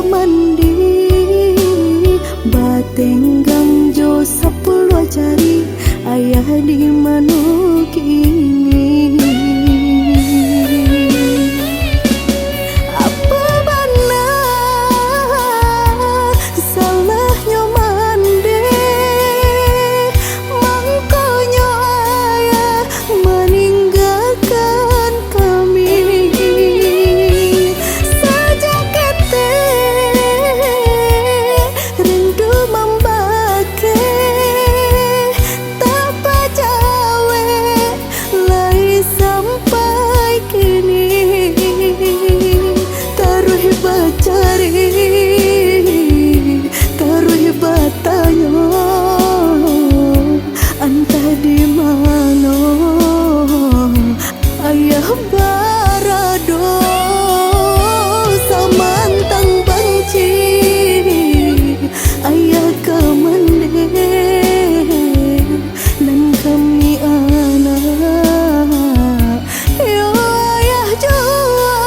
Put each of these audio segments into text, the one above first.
mandi batenggang jo sapuluh cari ayah di manuk ini. Apa benar salahnya mandi mangkonya ayah meninggalkan kami. Sejak kete rindu membake tak pacawe lai sampai kini taruh bacari taruh batanya entah di mana ayah barado samantang benci ayah kemende dan kami anak yo ayah jua.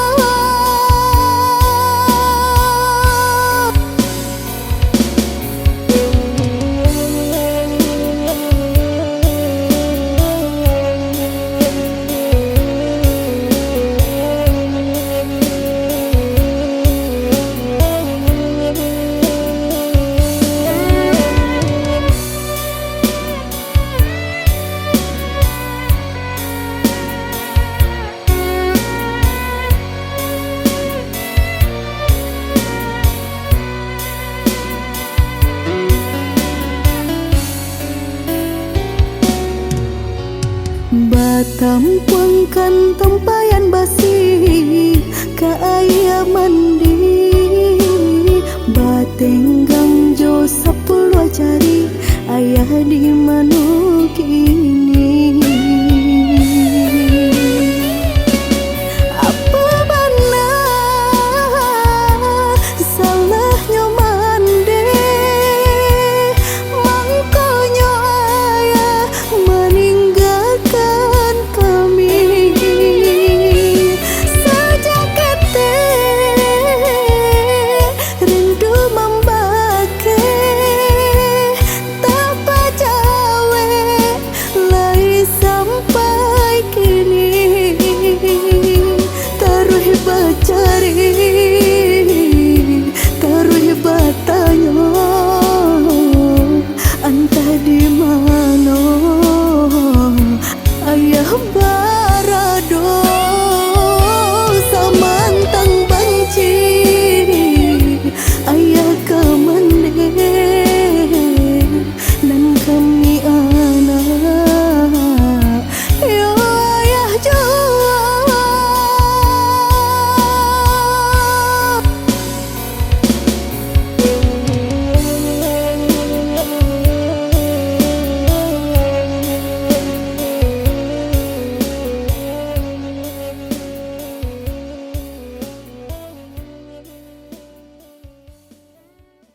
Batampuangkan tempayan basi ka ayah mandi batenggang jo sapuluh cari ayah di mana